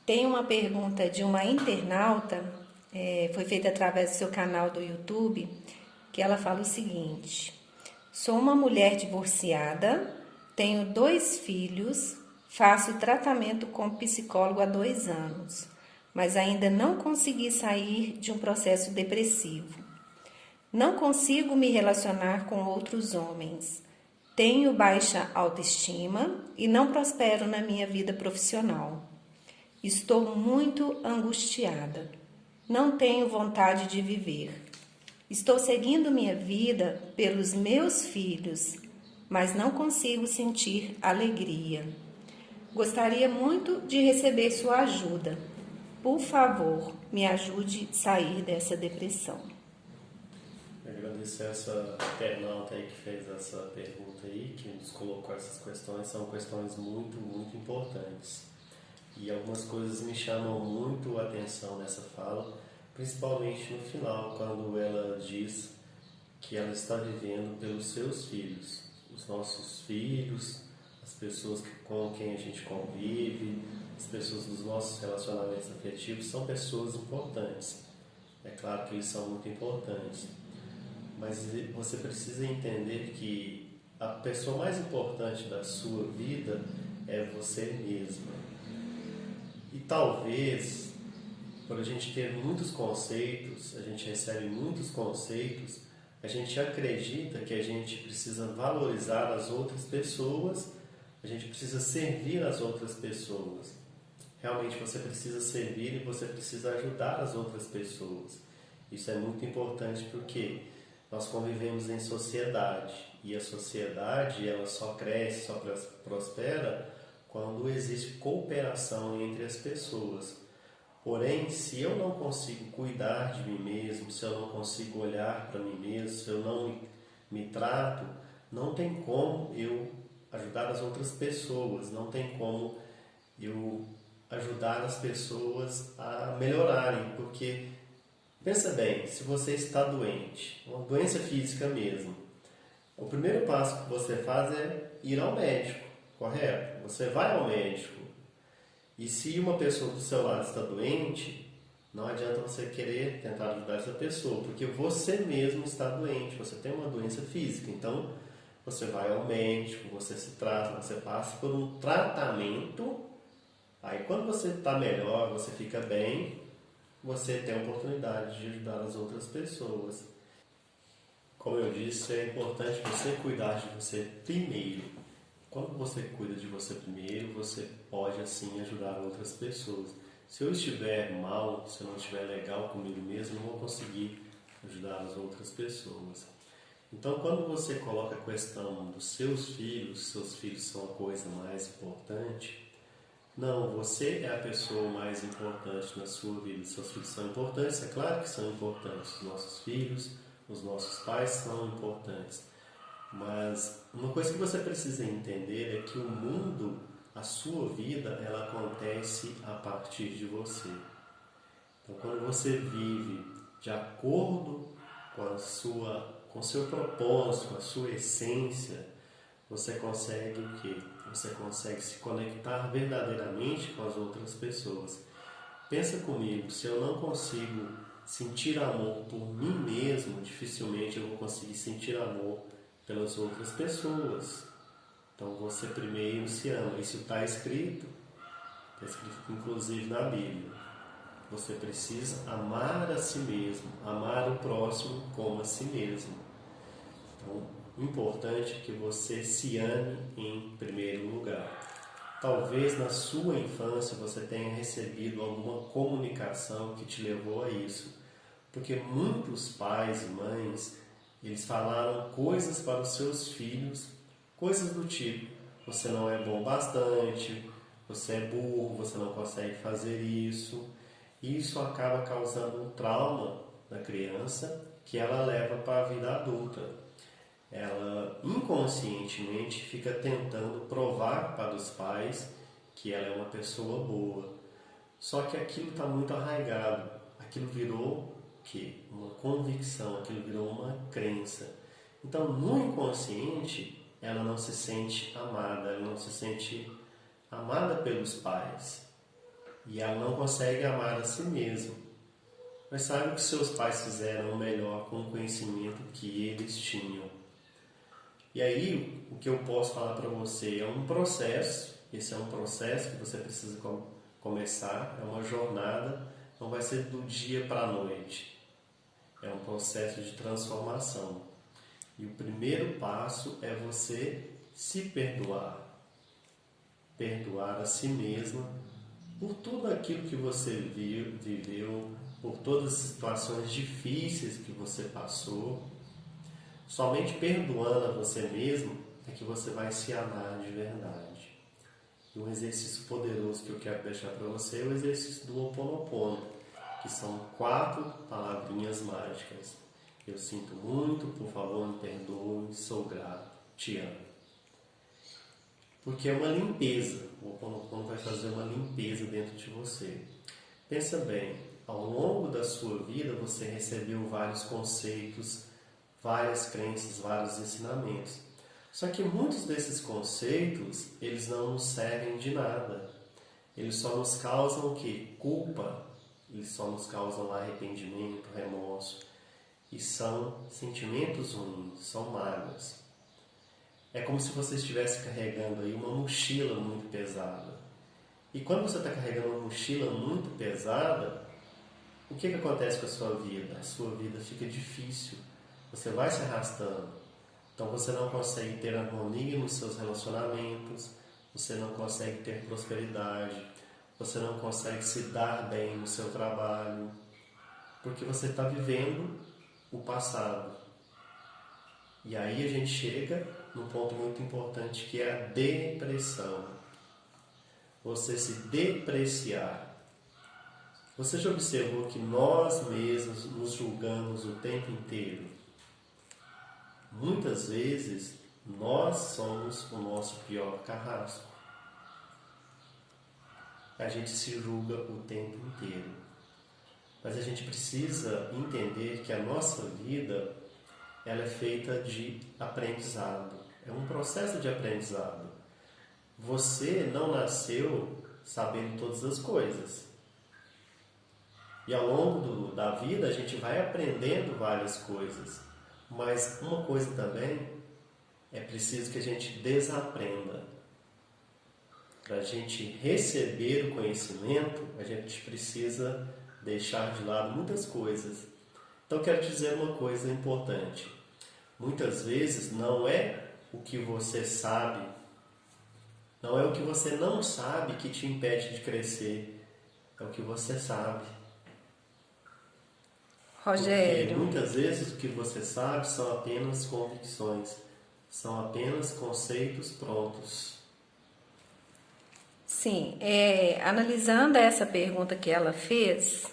Tem uma pergunta de uma internauta, foi feita através do seu canal do YouTube, que ela fala o seguinte: sou uma mulher divorciada, tenho 2 filhos, faço tratamento com psicólogo há 2 anos, mas ainda não consegui sair de um processo depressivo. Não consigo me relacionar com outros homens. Tenho baixa autoestima e não prospero na minha vida profissional. Estou muito angustiada. Não tenho vontade de viver. Estou seguindo minha vida pelos meus filhos, mas não consigo sentir alegria. Gostaria muito de receber sua ajuda. Por favor, me ajude a sair dessa depressão. Agradecer essa internauta aí que fez essa pergunta aí, que nos colocou essas questões. São questões muito, muito importantes. E algumas coisas me chamam muito a atenção nessa fala, principalmente no final, quando ela diz que ela está vivendo pelos seus filhos. Os nossos filhos, as pessoas com quem a gente convive, as pessoas dos nossos relacionamentos afetivos são pessoas importantes. É claro que eles são muito importantes, mas você precisa entender que a pessoa mais importante da sua vida é você mesma. E talvez, por a gente ter muitos conceitos, a gente recebe muitos conceitos, a gente acredita que a gente precisa valorizar as outras pessoas, a gente precisa servir as outras pessoas. Realmente você precisa servir e você precisa ajudar as outras pessoas. Isso é muito importante porque nós convivemos em sociedade e a sociedade ela só cresce, só prospera quando existe cooperação entre as pessoas. Porém, se eu não consigo cuidar de mim mesmo, se eu não consigo olhar para mim mesmo, se eu não me trato, não tem como eu ajudar as outras pessoas, não tem como eu ajudar as pessoas a melhorarem, porque pensa bem, se você está doente, uma doença física mesmo, o primeiro passo que você faz é ir ao médico, correto? Você vai ao médico. E se uma pessoa do seu lado está doente, não adianta você querer tentar ajudar essa pessoa, porque você mesmo está doente, você tem uma doença física. Então, você vai ao médico, você se trata, você passa por um tratamento. Aí, quando você está melhor, você fica bem, você tem a oportunidade de ajudar as outras pessoas. Como eu disse, é importante você cuidar de você primeiro. Quando você cuida de você primeiro, você pode assim ajudar outras pessoas. Se eu estiver mal, se eu não estiver legal comigo mesmo, não vou conseguir ajudar as outras pessoas. Então, quando você coloca a questão dos seus filhos são a coisa mais importante. Não, você é a pessoa mais importante na sua vida. Seus filhos são importantes, é claro que são importantes. Os nossos filhos, os nossos pais são importantes. Mas uma coisa que você precisa entender é que o mundo, a sua vida, ela acontece a partir de você. Então, quando você vive de acordo com o seu propósito, com a sua essência, você consegue o quê? Você consegue se conectar verdadeiramente com as outras pessoas. Pensa comigo, se eu não consigo sentir amor por mim mesmo, dificilmente eu vou conseguir sentir amor pelas outras pessoas. Então você primeiro se ama. Isso está escrito inclusive na Bíblia. Você precisa amar a si mesmo, amar o próximo como a si mesmo. Então, o importante é que você se ame em primeiro lugar. Talvez na sua infância você tenha recebido alguma comunicação que te levou a isso. Porque muitos pais e mães, eles falaram coisas para os seus filhos, coisas do tipo: você não é bom bastante, você é burro, você não consegue fazer isso. E isso acaba causando um trauma na criança que ela leva para a vida adulta. Ela inconscientemente fica tentando provar para os pais que ela é uma pessoa boa. Só que aquilo está muito arraigado, aquilo virou que uma convicção, aquilo virou uma crença. Então, no inconsciente, ela não se sente amada pelos pais. E ela não consegue amar a si mesma. Mas sabe que seus pais fizeram o melhor com o conhecimento que eles tinham. E aí, o que eu posso falar para você é um processo. Esse é um processo que você precisa começar. É uma jornada. Não vai ser do dia para a noite. É um processo de transformação. E o primeiro passo é você se perdoar. Perdoar a si mesma por tudo aquilo que você viveu, por todas as situações difíceis que você passou. Somente perdoando a você mesmo é que você vai se amar de verdade. E um exercício poderoso que eu quero deixar para você é o exercício do Ho Oponopono, que são 4 palavrinhas mágicas. Eu sinto muito, por favor, me perdoe, sou grato, te amo. Porque é uma limpeza. O Ho Oponopono vai fazer uma limpeza dentro de você. Pensa bem, ao longo da sua vida você recebeu vários conceitos, várias crenças, vários ensinamentos. Só que muitos desses conceitos, eles não nos servem de nada. Eles só nos causam o quê? Culpa. Eles só nos causam arrependimento, remorso. E são sentimentos ruins, são mágoas. É como se você estivesse carregando aí uma mochila muito pesada. E quando você está carregando uma mochila muito pesada, o que acontece com a sua vida? A sua vida fica difícil. Você vai se arrastando. Então você não consegue ter harmonia nos seus relacionamentos, você não consegue ter prosperidade, você não consegue se dar bem no seu trabalho, porque você está vivendo o passado. E aí a gente chega num ponto muito importante que é a depressão. Você se depreciar. Você já observou que nós mesmos nos julgamos o tempo inteiro? Muitas vezes nós somos o nosso pior carrasco. A gente se julga o tempo inteiro. Mas a gente precisa entender que a nossa vida ela é feita de aprendizado. É um processo de aprendizado. Você não nasceu sabendo todas as coisas. E ao longo da vida a gente vai aprendendo várias coisas. Mas uma coisa também é preciso que a gente desaprenda. Para a gente receber o conhecimento, a gente precisa deixar de lado muitas coisas. Então eu quero te dizer uma coisa importante. Muitas vezes não é o que você sabe, não é o que você não sabe que te impede de crescer, é o que você sabe. Rogério. Porque muitas vezes o que você sabe são apenas convicções, são apenas conceitos prontos. Sim, analisando essa pergunta que ela fez,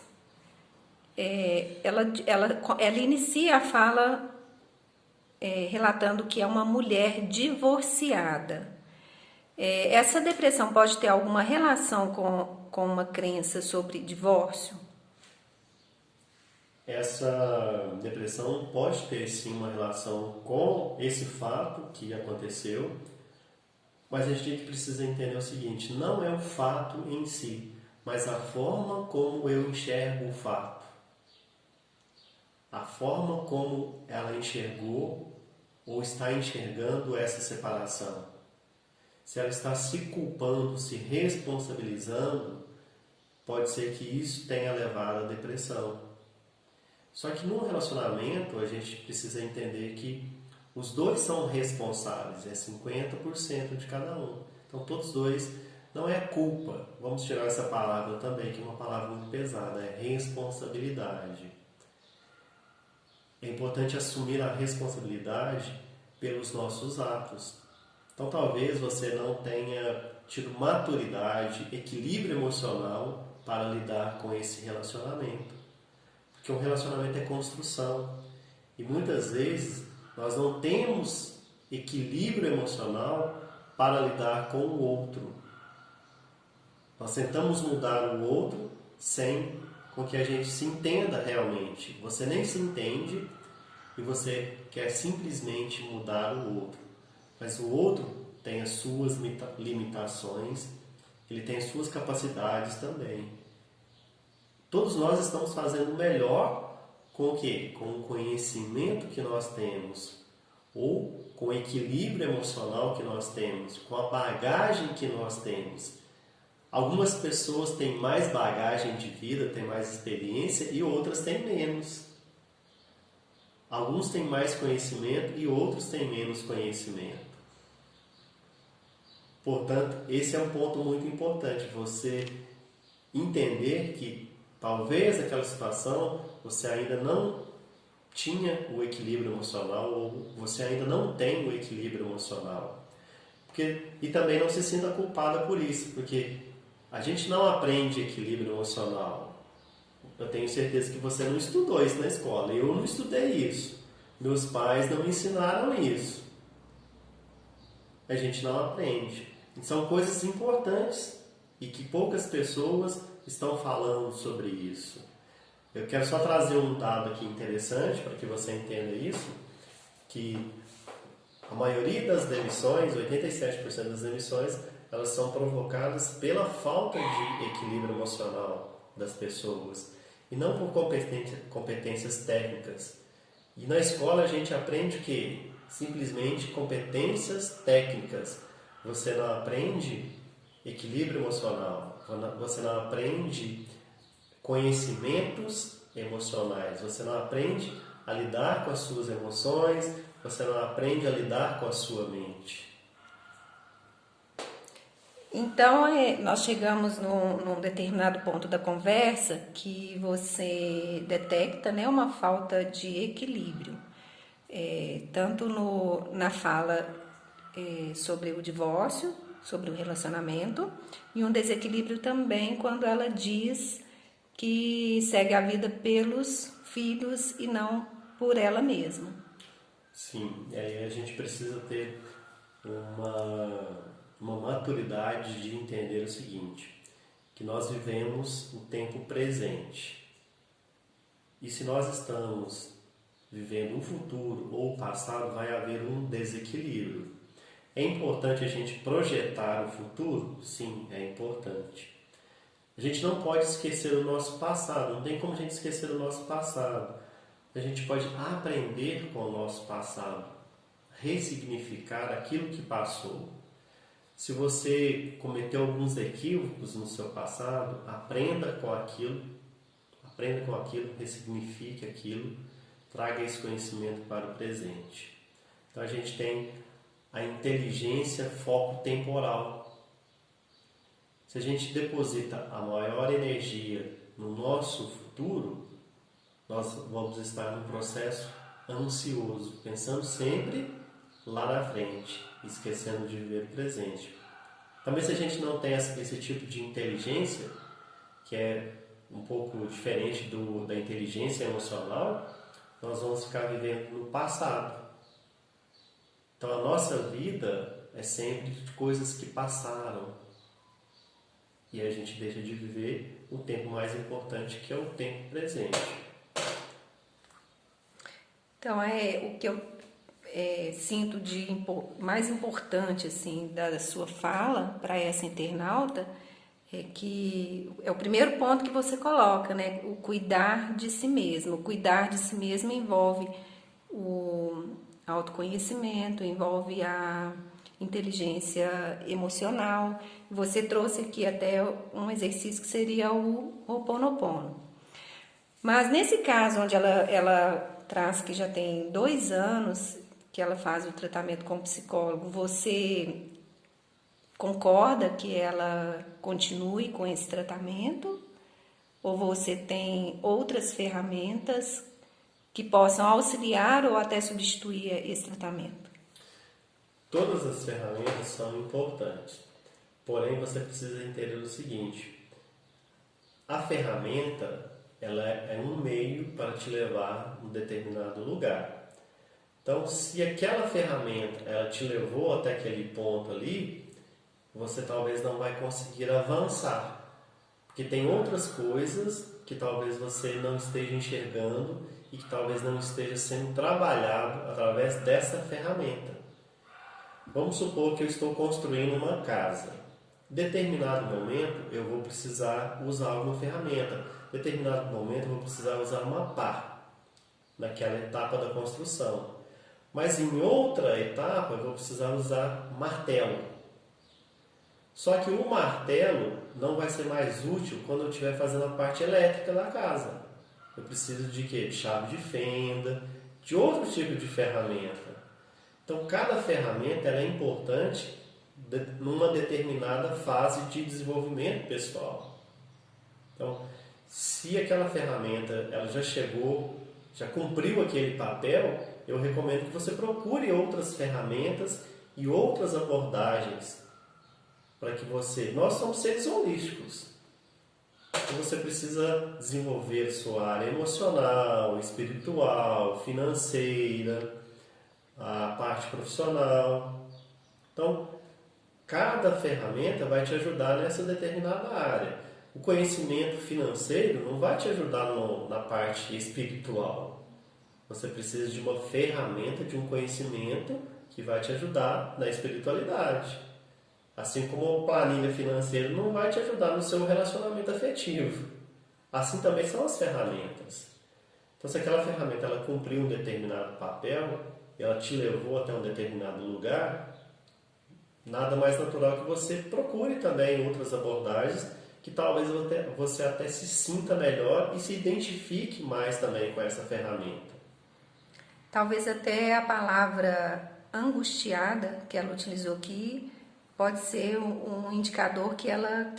ela inicia a fala relatando que é uma mulher divorciada. Essa depressão pode ter alguma relação com uma crença sobre divórcio? Essa depressão pode ter sim uma relação com esse fato que aconteceu, mas a gente precisa entender o seguinte: não é o fato em si, mas a forma como eu enxergo o fato. A forma como ela enxergou ou está enxergando essa separação. Se ela está se culpando, se responsabilizando, pode ser que isso tenha levado à depressão. Só que no relacionamento a gente precisa entender que os dois são responsáveis, é 50% de cada um. Então todos dois, não é culpa, vamos tirar essa palavra também, que é uma palavra muito pesada, é responsabilidade. É importante assumir a responsabilidade pelos nossos atos. Então talvez você não tenha tido maturidade, equilíbrio emocional para lidar com esse relacionamento. Porque um relacionamento é construção. E muitas vezes nós não temos equilíbrio emocional para lidar com o outro. Nós tentamos mudar o outro sem com que a gente se entenda realmente. Você nem se entende e você quer simplesmente mudar o outro. Mas o outro tem as suas limitações ele tem suas capacidades também. Todos nós estamos fazendo o melhor com o quê? Com o conhecimento que nós temos, ou com o equilíbrio emocional que nós temos, com a bagagem que nós temos. Algumas pessoas têm mais bagagem de vida, têm mais experiência e outras têm menos. Alguns têm mais conhecimento e outros têm menos conhecimento. Portanto, esse é um ponto muito importante, você entender que talvez naquela situação você ainda não tinha o equilíbrio emocional ou você ainda não tem o equilíbrio emocional. E também não se sinta culpada por isso, porque a gente não aprende equilíbrio emocional. Eu tenho certeza que você não estudou isso na escola. Eu não estudei isso. Meus pais não me ensinaram isso. A gente não aprende. São coisas importantes e que poucas pessoas estão falando sobre isso. Eu quero só trazer um dado aqui interessante para que você entenda isso, que a maioria das demissões, 87% das demissões, elas são provocadas pela falta de equilíbrio emocional das pessoas e não por competências técnicas. E na escola a gente aprende o quê? Simplesmente competências técnicas. Você não aprende equilíbrio emocional, você não aprende conhecimentos emocionais, você não aprende a lidar com as suas emoções, você não aprende a lidar com a sua mente. Então, nós chegamos num determinado ponto da conversa que você detecta, né, uma falta de equilíbrio, tanto na fala sobre o divórcio, sobre o relacionamento, e um desequilíbrio também quando ela diz que segue a vida pelos filhos e não por ela mesma. Sim, e aí a gente precisa ter uma maturidade de entender o seguinte, que nós vivemos o tempo presente. E se nós estamos vivendo um futuro ou o passado, vai haver um desequilíbrio. É importante a gente projetar o futuro? Sim, é importante. A gente não pode esquecer o nosso passado, não tem como a gente esquecer o nosso passado. A gente pode aprender com o nosso passado, ressignificar aquilo que passou. Se você cometeu alguns equívocos no seu passado, aprenda com aquilo, ressignifique aquilo, traga esse conhecimento para o presente. Então a gente tem a inteligência foco temporal. Se a gente deposita a maior energia no nosso futuro, nós vamos estar num processo ansioso, pensando sempre lá na frente, esquecendo de viver o presente. Também se a gente não tem esse tipo de inteligência, que é um pouco diferente da inteligência emocional, nós vamos ficar vivendo no passado. Então a nossa vida é sempre de coisas que passaram. E a gente deixa de viver o tempo mais importante, que é o tempo presente. Então, o que eu sinto de mais importante assim, da sua fala para essa internauta é que é o primeiro ponto que você coloca, né? O cuidar de si mesmo. O cuidar de si mesmo envolve o autoconhecimento, envolve a inteligência emocional. Você trouxe aqui até um exercício que seria o Ho'oponopono. Mas nesse caso, onde ela traz que já tem 2 anos que ela faz o tratamento com o psicólogo, você concorda que ela continue com esse tratamento? Ou você tem outras ferramentas que possam auxiliar ou até substituir esse tratamento? Todas as ferramentas são importantes, porém você precisa entender o seguinte, a ferramenta ela é um meio para te levar a um determinado lugar. Então, se aquela ferramenta ela te levou até aquele ponto ali, você talvez não vai conseguir avançar, porque tem outras coisas que talvez você não esteja enxergando e que talvez não esteja sendo trabalhado através dessa ferramenta. Vamos supor que eu estou construindo uma casa Em determinado momento eu vou precisar usar alguma ferramenta. Em determinado momento eu vou precisar usar uma pá naquela etapa da construção. Mas em outra etapa eu vou precisar usar martelo. Só que o martelo não vai ser mais útil quando eu estiver fazendo a parte elétrica da casa. Eu preciso de quê? De chave de fenda, de outro tipo de ferramenta. Então, cada ferramenta ela é importante numa determinada fase de desenvolvimento pessoal. Então, se aquela ferramenta ela já chegou, já cumpriu aquele papel, eu recomendo que você procure outras ferramentas e outras abordagens para que você... Nós somos seres holísticos. Então, você precisa desenvolver sua área emocional, espiritual, financeira, a parte profissional. Então, cada ferramenta vai te ajudar nessa determinada área. O conhecimento financeiro não vai te ajudar na parte espiritual. Você precisa de uma ferramenta, de um conhecimento que vai te ajudar na espiritualidade. Assim como a planilha financeira não vai te ajudar no seu relacionamento afetivo. Assim também são as ferramentas. Então, se aquela ferramenta ela cumpriu um determinado papel, ela te levou até um determinado lugar, nada mais natural que você procure também outras abordagens que talvez você até se sinta melhor e se identifique mais também com essa ferramenta. Talvez até a palavra angustiada que ela utilizou aqui pode ser um indicador que ela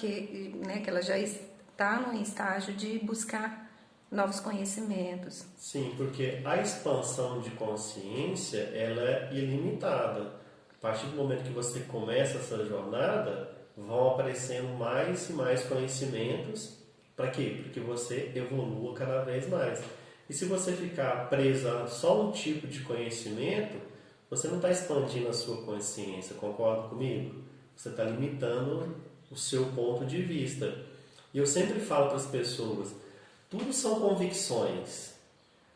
já está no estágio de buscar novos conhecimentos. Sim, porque a expansão de consciência ela é ilimitada. A partir do momento que você começa essa jornada, vão aparecendo mais e mais conhecimentos. Para quê? Para que você evolua cada vez mais. E se você ficar preso a só um tipo de conhecimento, você não está expandindo a sua consciência, concorda comigo? Você está limitando o seu ponto de vista. E eu sempre falo para as pessoas, tudo são convicções.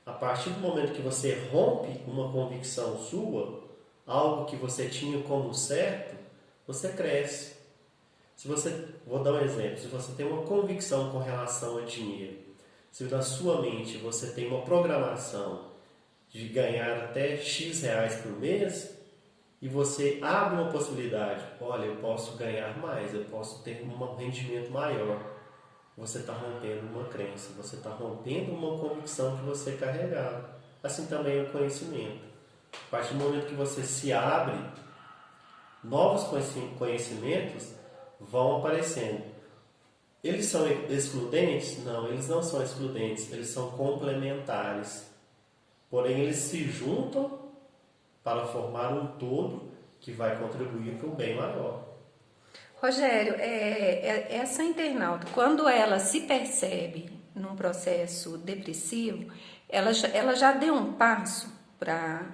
A partir do momento que você rompe uma convicção sua, algo que você tinha como certo, você cresce. Vou dar um exemplo, se você tem uma convicção com relação a dinheiro, se na sua mente você tem uma programação de ganhar até X reais por mês, e você abre uma possibilidade, olha, eu posso ganhar mais, eu posso ter um rendimento maior. Você está rompendo uma crença, você está rompendo uma convicção que você carregava. Assim também é o conhecimento. A partir do momento que você se abre, novos conhecimentos vão aparecendo. Eles são excludentes? Não, eles não são excludentes, eles são complementares. Porém, eles se juntam para formar um todo que vai contribuir para um bem maior. Rogério, essa internauta, quando ela se percebe num processo depressivo, ela já deu um passo para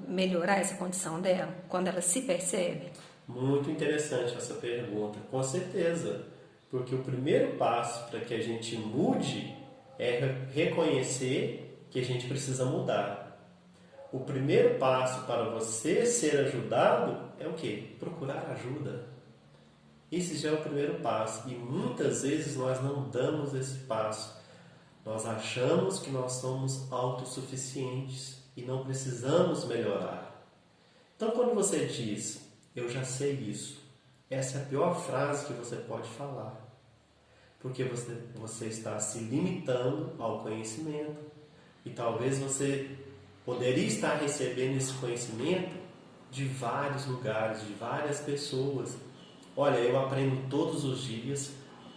melhorar essa condição dela, quando ela se percebe? Muito interessante essa pergunta, com certeza. Porque o primeiro passo para que a gente mude é reconhecer que a gente precisa mudar. O primeiro passo para você ser ajudado é o quê? Procurar ajuda. Esse já é o primeiro passo. E muitas vezes nós não damos esse passo. Nós achamos que nós somos autossuficientes e não precisamos melhorar. Então, quando você diz, eu já sei isso, essa é a pior frase que você pode falar. Porque você está se limitando ao conhecimento. E talvez você poderia estar recebendo esse conhecimento de vários lugares, de várias pessoas. Olha, eu aprendo todos os dias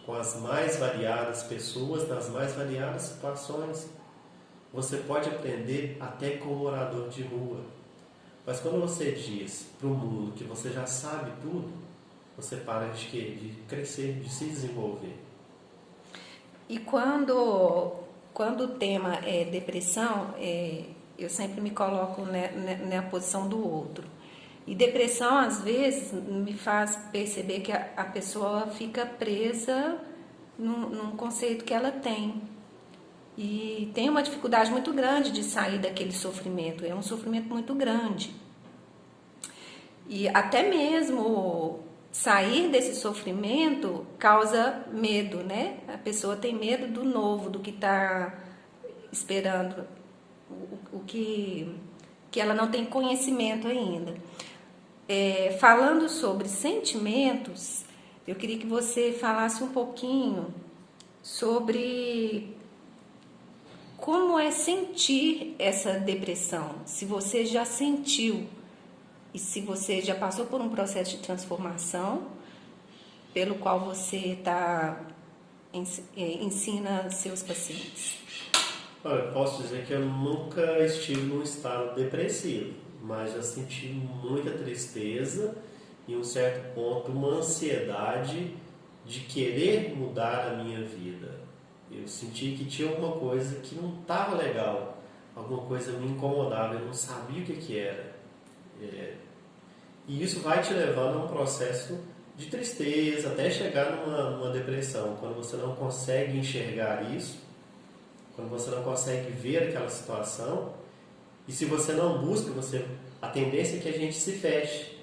com as mais variadas pessoas, nas mais variadas situações. Você pode aprender até com um morador de rua. Mas quando você diz para o mundo que você já sabe tudo, você para de quê? De crescer, de se desenvolver. E quando o tema é depressão, eu sempre me coloco na posição do outro. E depressão, às vezes, me faz perceber que a pessoa fica presa num conceito que ela tem. E tem uma dificuldade muito grande de sair daquele sofrimento. É um sofrimento muito grande. E até mesmo sair desse sofrimento causa medo, né? A pessoa tem medo do novo, do que está esperando, o que ela não tem conhecimento ainda. Falando sobre sentimentos, eu queria que você falasse um pouquinho sobre como é sentir essa depressão, se você já sentiu e se você já passou por um processo de transformação pelo qual você ensina seus pacientes. Olha, eu posso dizer que eu nunca estive num estado depressivo, mas já senti muita tristeza e, em um certo ponto, uma ansiedade de querer mudar a minha vida. Eu senti que tinha alguma coisa que não estava legal, alguma coisa me incomodava, eu não sabia o que era. E isso vai te levando a um processo de tristeza, até chegar numa depressão, quando você não consegue enxergar isso, quando você não consegue ver aquela situação, e se você não busca, a tendência é que a gente se feche.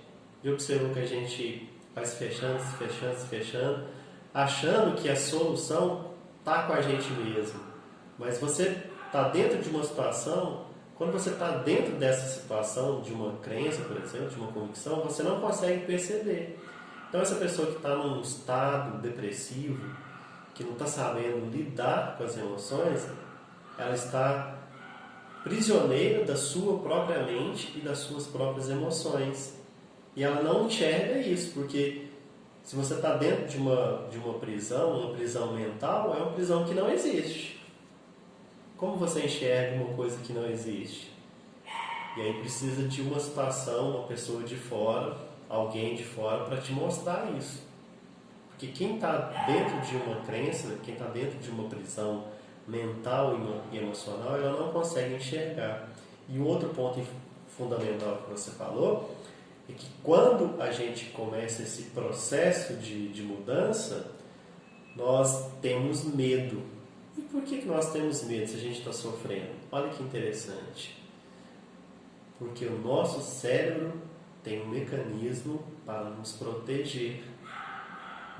Já observou que a gente vai se fechando, se fechando, se fechando, achando que a solução está com a gente mesmo. Mas você está dentro de uma situação, quando você está dentro dessa situação, de uma crença, por exemplo, de uma convicção, você não consegue perceber. Então essa pessoa que está num estado depressivo, que não está sabendo lidar com as emoções, ela está prisioneira da sua própria mente e das suas próprias emoções. E ela não enxerga isso, porque se você está dentro de uma prisão mental, é uma prisão que não existe. Como você enxerga uma coisa que não existe? E aí precisa de uma situação, uma pessoa de fora, alguém de fora para te mostrar isso. Porque quem está dentro de uma crença, quem está dentro de uma prisão mental e emocional, ela não consegue enxergar. E o outro ponto fundamental que você falou é que quando a gente começa esse processo de mudança, nós temos medo. E por que nós temos medo se a gente está sofrendo? Olha que interessante. Porque o nosso cérebro tem um mecanismo para nos proteger.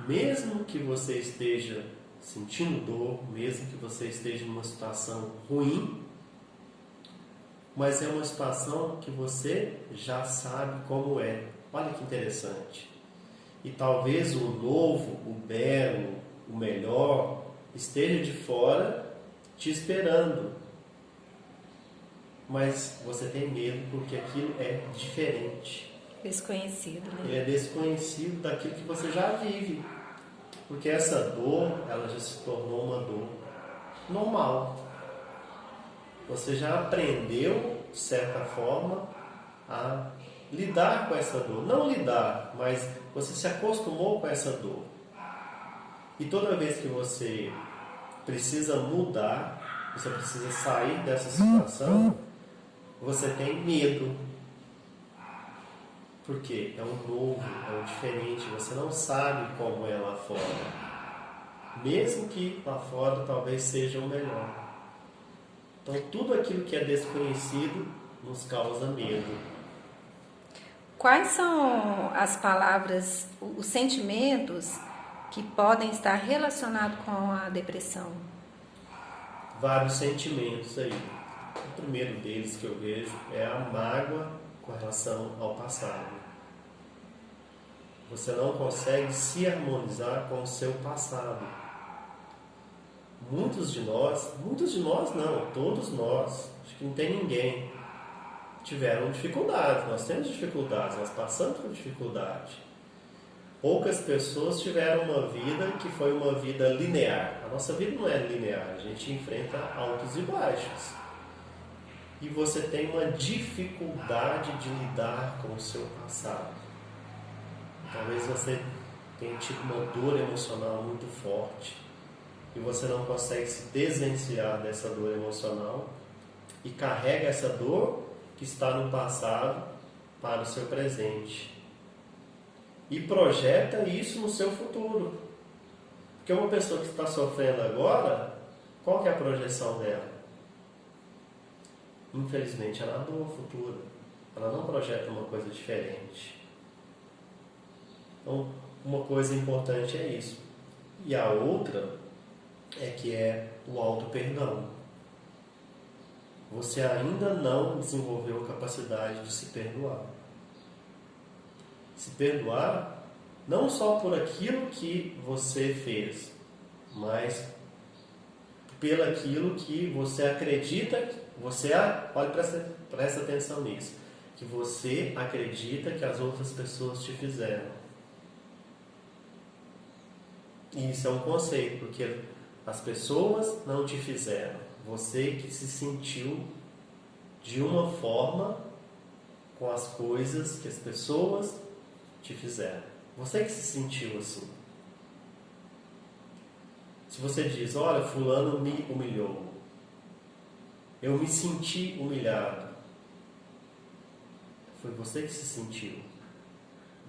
Mesmo que você esteja sentindo dor, mesmo que você esteja numa situação ruim, mas é uma situação que você já sabe como é. Olha que interessante. E talvez o novo, o belo, o melhor esteja de fora te esperando. Mas você tem medo porque aquilo é diferente. Desconhecido, né? Ele é desconhecido daquilo que você já vive. Porque essa dor, ela já se tornou uma dor normal. Você já aprendeu, de certa forma, a lidar com essa dor. Não lidar, mas você se acostumou com essa dor. E toda vez que você precisa mudar, você precisa sair dessa situação, você tem medo. Porque é um novo, é um diferente, você não sabe como é lá fora. Mesmo que lá fora talvez seja o melhor. Então tudo aquilo que é desconhecido nos causa medo. Quais são as palavras, os sentimentos que podem estar relacionados com a depressão? Vários sentimentos aí. O primeiro deles que eu vejo é a mágoa com relação ao passado. Você não consegue se harmonizar com o seu passado. Muitos de nós não, todos nós, acho que não tem ninguém, tiveram dificuldades. Nós temos dificuldades, nós passamos por dificuldade. Poucas pessoas tiveram uma vida que foi uma vida linear. A nossa vida não é linear, a gente enfrenta altos e baixos. E você tem uma dificuldade de lidar com o seu passado. Talvez você tenha tido uma dor emocional muito forte e você não consegue se desvencilhar dessa dor emocional e carrega essa dor que está no passado para o seu presente e projeta isso no seu futuro. Porque uma pessoa que está sofrendo agora, qual que é a projeção dela? Infelizmente, ela é a dor futura. Ela não projeta uma coisa diferente. Então, uma coisa importante é isso. E a outra é que é o auto-perdão. Você ainda não desenvolveu a capacidade de se perdoar. Se perdoar não só por aquilo que você fez, mas pelo aquilo que você acredita, olha, presta atenção nisso, que você acredita que as outras pessoas te fizeram. E isso é um conceito, porque as pessoas não te fizeram, você que se sentiu de uma forma com as coisas que as pessoas te fizeram. Você que se sentiu assim. Se você diz, olha, fulano me humilhou, eu me senti humilhado, foi você que se sentiu.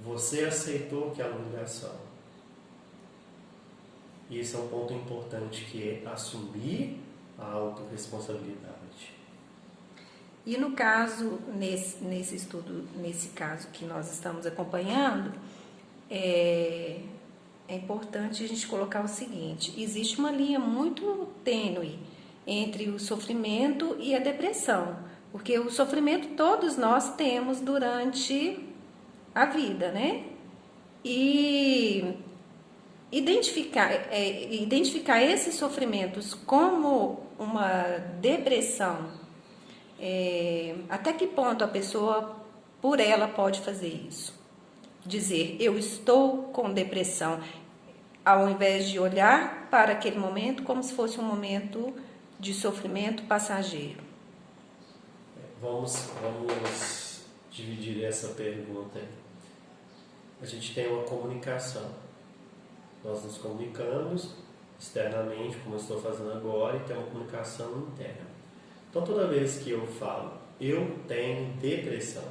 Você aceitou aquela humilhação. E esse é um ponto importante, que é assumir a autorresponsabilidade. E no caso, nesse estudo, nesse caso que nós estamos acompanhando, é importante a gente colocar o seguinte: existe uma linha muito tênue entre o sofrimento e a depressão, porque o sofrimento todos nós temos durante a vida, né? E identificar esses sofrimentos como uma depressão, até que ponto a pessoa, por ela, pode fazer isso? Dizer, eu estou com depressão, ao invés de olhar para aquele momento como se fosse um momento de sofrimento passageiro. Vamos dividir essa pergunta aí. A gente tem uma comunicação. Nós nos comunicamos externamente, como eu estou fazendo agora, e tem uma comunicação interna. Então, toda vez que eu falo, eu tenho depressão,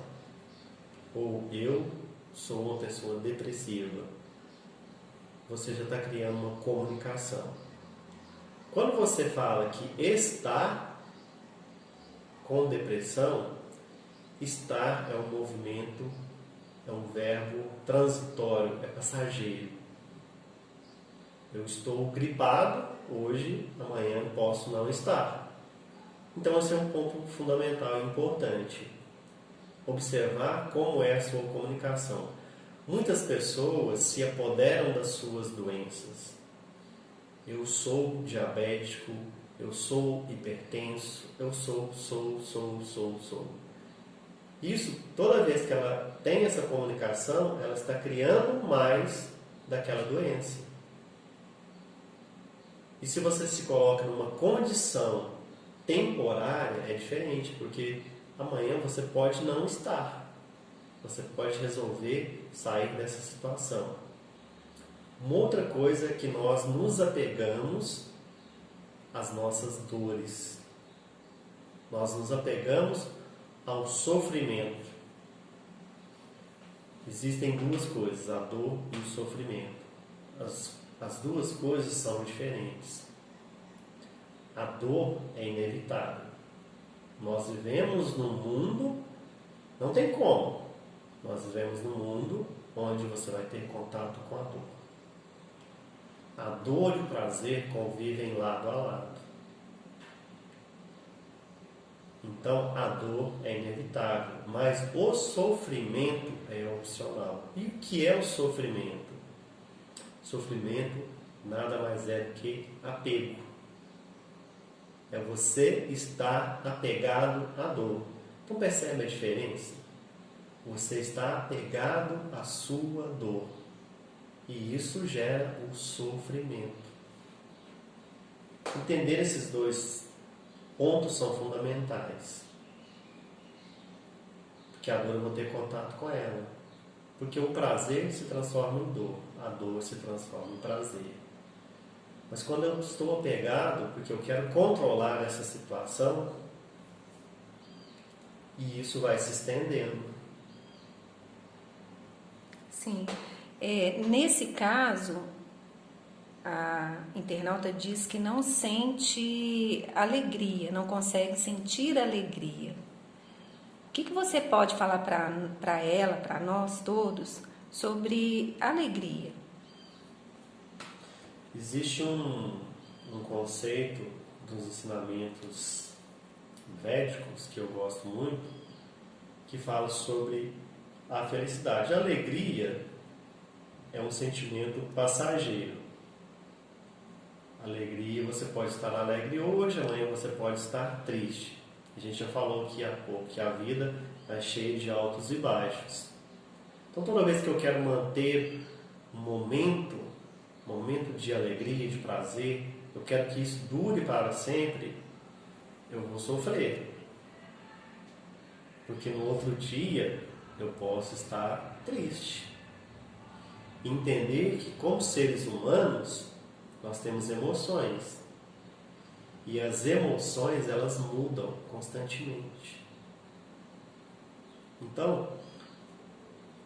ou eu sou uma pessoa depressiva, você já está criando uma comunicação. Quando você fala que está com depressão, estar é um movimento, é um verbo transitório, é passageiro. Eu estou gripado hoje, amanhã posso não estar. Então, esse é um ponto fundamental e importante. Observar como é a sua comunicação. Muitas pessoas se apoderam das suas doenças. Eu sou diabético, eu sou hipertenso, eu sou. Isso, toda vez que ela tem essa comunicação, ela está criando mais daquela doença. E se você se coloca numa condição temporária, é diferente, porque amanhã você pode não estar. Você pode resolver sair dessa situação. Uma outra coisa é que nós nos apegamos às nossas dores. Nós nos apegamos ao sofrimento. Existem duas coisas, a dor e o sofrimento. As duas coisas são diferentes. A dor é inevitável. Nós vivemos num mundo, não tem como. Nós vivemos num mundo onde você vai ter contato com a dor. A dor e o prazer convivem lado a lado. Então, a dor é inevitável, mas o sofrimento é opcional. E o que é o sofrimento? Sofrimento nada mais é do que apego. É você estar apegado à dor. Então, percebe a diferença? Você está apegado à sua dor. E isso gera o sofrimento. Entender esses dois pontos são fundamentais. Porque a dor eu vou ter contato com ela. Porque o prazer se transforma em dor. A dor se transforma em prazer. Mas quando eu estou apegado, porque eu quero controlar essa situação, e isso vai se estendendo. Sim. Nesse caso, a internauta diz que não sente alegria, não consegue sentir alegria. O que você pode falar para ela, para nós todos, sobre alegria. Existe um conceito dos ensinamentos védicos que eu gosto muito, que fala sobre a felicidade. A alegria é um sentimento passageiro. Alegria, você pode estar alegre hoje, amanhã você pode estar triste. A gente já falou aqui há pouco que a vida é cheia de altos e baixos. Então, toda vez que eu quero manter um momento de alegria, de prazer, eu quero que isso dure para sempre, eu vou sofrer. Porque no outro dia eu posso estar triste. Entender que, como seres humanos, nós temos emoções. E as emoções, elas mudam constantemente. Então,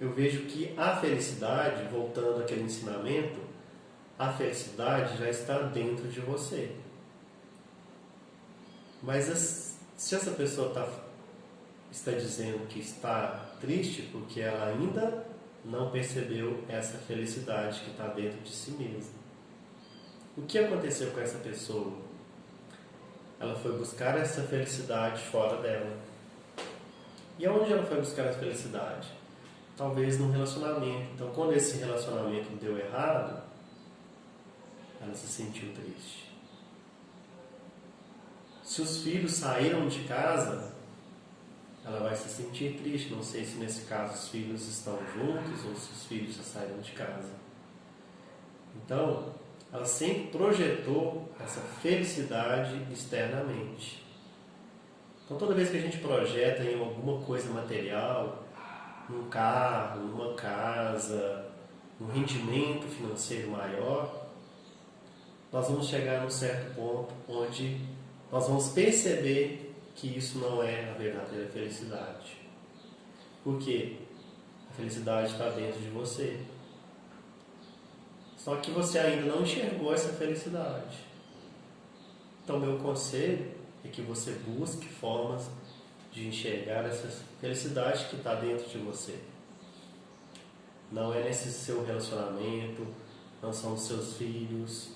eu vejo que a felicidade, voltando àquele ensinamento, a felicidade já está dentro de você. Mas se essa pessoa está dizendo que está triste porque ela ainda não percebeu essa felicidade que está dentro de si mesma. O que aconteceu com essa pessoa? Ela foi buscar essa felicidade fora dela. E aonde ela foi buscar essa felicidade? Talvez num relacionamento. Então, quando esse relacionamento deu errado, ela se sentiu triste. Se os filhos saíram de casa, ela vai se sentir triste. Não sei se nesse caso os filhos estão juntos ou se os filhos já saíram de casa. Então, ela sempre projetou essa felicidade externamente. Então, toda vez que a gente projeta em alguma coisa material, um carro, uma casa, um rendimento financeiro maior, nós vamos chegar num certo ponto onde nós vamos perceber que isso não é a verdadeira felicidade. Porque a felicidade está dentro de você. Só que você ainda não enxergou essa felicidade. Então, meu conselho é que você busque formas de enxergar essa felicidade que está dentro de você. Não é nesse seu relacionamento, não são os seus filhos,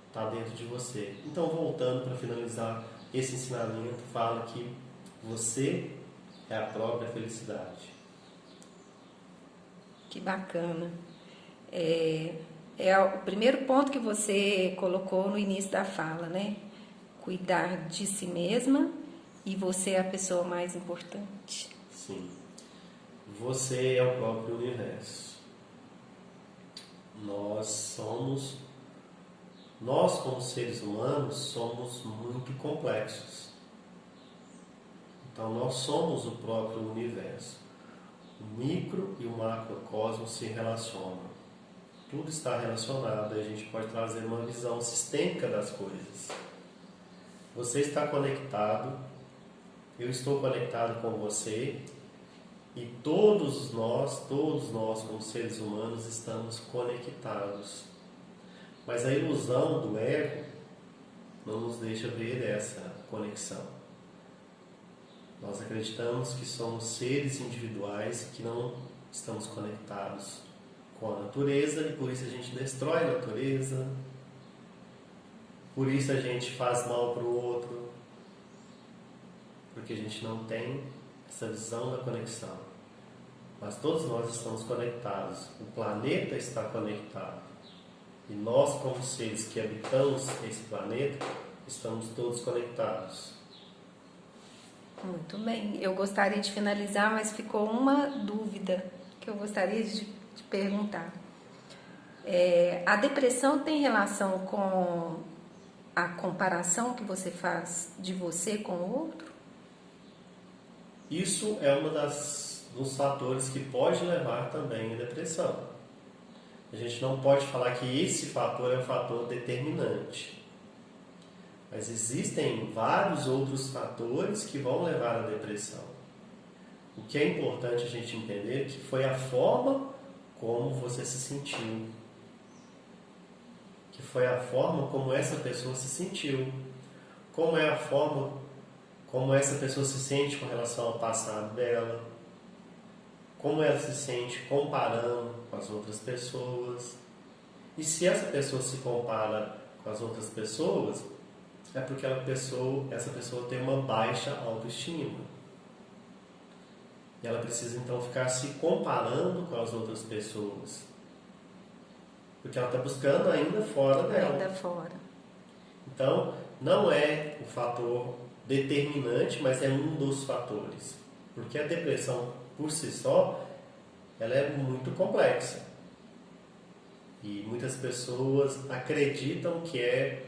está dentro de você. Então, voltando para finalizar, esse ensinamento fala que você é a própria felicidade. Que bacana. É o primeiro ponto que você colocou no início da fala, né? Cuidar de si mesma e você é a pessoa mais importante. Sim. Você é o próprio universo. Nós como seres humanos somos muito complexos. Então nós somos o próprio universo. O micro e o macrocosmos se relacionam. Tudo está relacionado e a gente pode trazer uma visão sistêmica das coisas. Você está conectado, eu estou conectado com você e todos nós como seres humanos estamos conectados. Mas a ilusão do ego não nos deixa ver essa conexão. Nós acreditamos que somos seres individuais que não estamos conectados com a natureza e por isso a gente destrói a natureza, por isso a gente faz mal para o outro, porque a gente não tem essa visão da conexão. Mas todos nós estamos conectados, o planeta está conectado. E nós, como seres que habitamos esse planeta, estamos todos conectados. Muito bem. Eu gostaria de finalizar, mas ficou uma dúvida que eu gostaria de perguntar. A depressão tem relação com a comparação que você faz de você com o outro? Isso é um dos fatores que pode levar também à depressão. A gente não pode falar que esse fator é um fator determinante. Mas existem vários outros fatores que vão levar à depressão. O que é importante a gente entender que foi a forma como você se sentiu. Que foi a forma como essa pessoa se sentiu. Como é a forma como essa pessoa se sente com relação ao passado dela. como ela se sente comparando com as outras pessoas. E se essa pessoa se compara com as outras pessoas, é porque essa pessoa tem uma baixa autoestima. E ela precisa então ficar se comparando com as outras pessoas. Porque ela está buscando ainda fora dela. Ainda fora. Então, não é o fator determinante, mas é um dos fatores. Porque a depressão, por si só, ela é muito complexa. E muitas pessoas acreditam que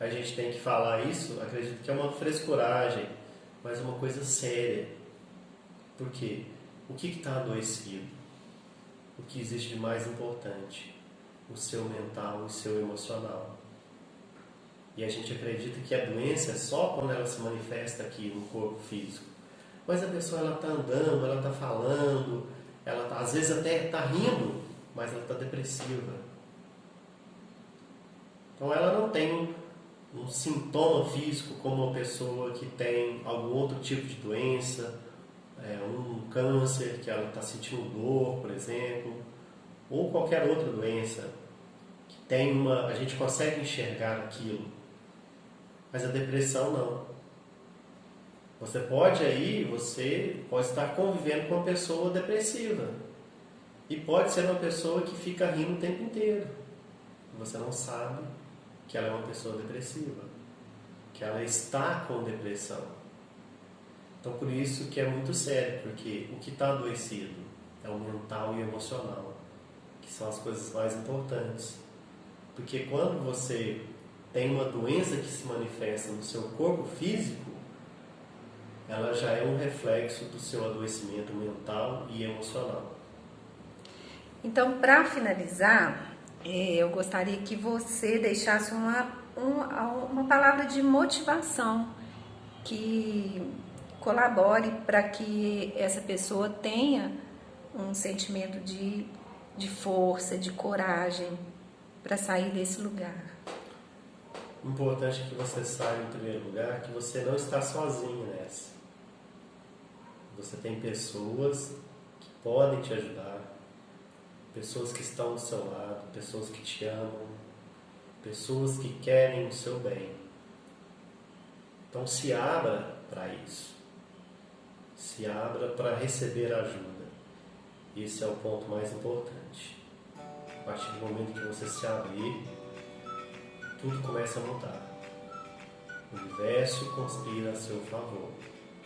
a gente tem que falar isso, acreditam que é uma frescuragem, mas é uma coisa séria. Por quê? O que está adoecido? O que existe de mais importante? O seu mental, o seu emocional. E a gente acredita que a doença é só quando ela se manifesta aqui no corpo físico. Mas a pessoa está andando, ela está falando, às vezes até está rindo, mas ela está depressiva. Então ela não tem um sintoma físico como uma pessoa que tem algum outro tipo de doença, um câncer, que ela está sentindo dor, por exemplo, ou qualquer outra doença que tem a gente consegue enxergar aquilo. Mas a depressão não. Você pode estar convivendo com uma pessoa depressiva. E pode ser uma pessoa que fica rindo o tempo inteiro. Você não sabe que ela é uma pessoa depressiva. Que ela está com depressão. Então por isso que é muito sério, porque o que está adoecido é o mental e o emocional, que são as coisas mais importantes. Porque quando você tem uma doença que se manifesta no seu corpo físico, ela já é um reflexo do seu adoecimento mental e emocional. Então, para finalizar, eu gostaria que você deixasse uma palavra de motivação que colabore para que essa pessoa tenha um sentimento de força, de coragem para sair desse lugar. O importante é que você saiba, em primeiro lugar, que você não está sozinho nessa. Você tem pessoas que podem te ajudar, pessoas que estão do seu lado, pessoas que te amam, pessoas que querem o seu bem. Então se abra para isso. Se abra para receber ajuda. Esse é o ponto mais importante. A partir do momento que você se abrir, tudo começa a mudar. O universo conspira a seu favor.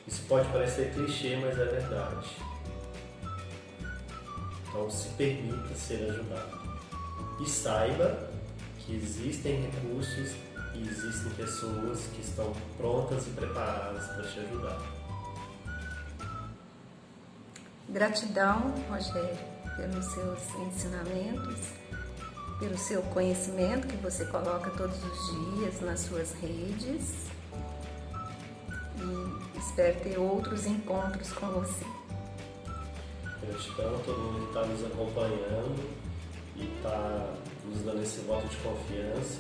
Isso pode parecer clichê, mas é verdade. Então se permita ser ajudado. E saiba que existem recursos e existem pessoas que estão prontas e preparadas para te ajudar. Gratidão, Rogério, pelos seus ensinamentos, pelo seu conhecimento que você coloca todos os dias nas suas redes. E espero ter outros encontros com você. Gratidão a todo mundo que está nos acompanhando e está nos dando esse voto de confiança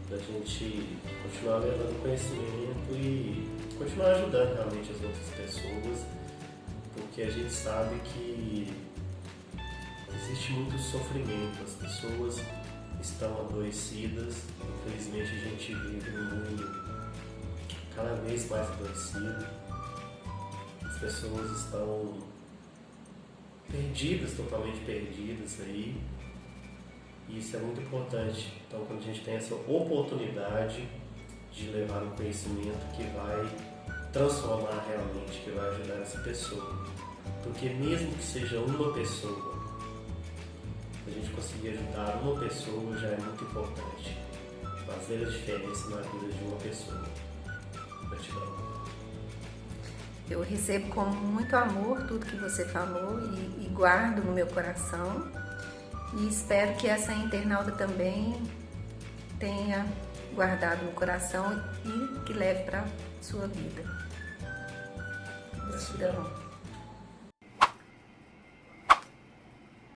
para a gente continuar levando conhecimento e continuar ajudando realmente as outras pessoas, porque a gente sabe que existe muito sofrimento, as pessoas estão adoecidas, infelizmente a gente vive num mundo cada vez mais adoecido, as pessoas estão perdidas, totalmente perdidas aí, e isso é muito importante. Então quando a gente tem essa oportunidade de levar um conhecimento que vai transformar realmente, que vai ajudar essa pessoa, porque mesmo que seja uma pessoa, a gente conseguir ajudar uma pessoa já é muito importante, fazer a diferença na vida de uma pessoa. Gratidão. Eu recebo com muito amor tudo que você falou e guardo no meu coração, e espero que essa internauta também tenha guardado no coração e que leve para a sua vida. Gratidão.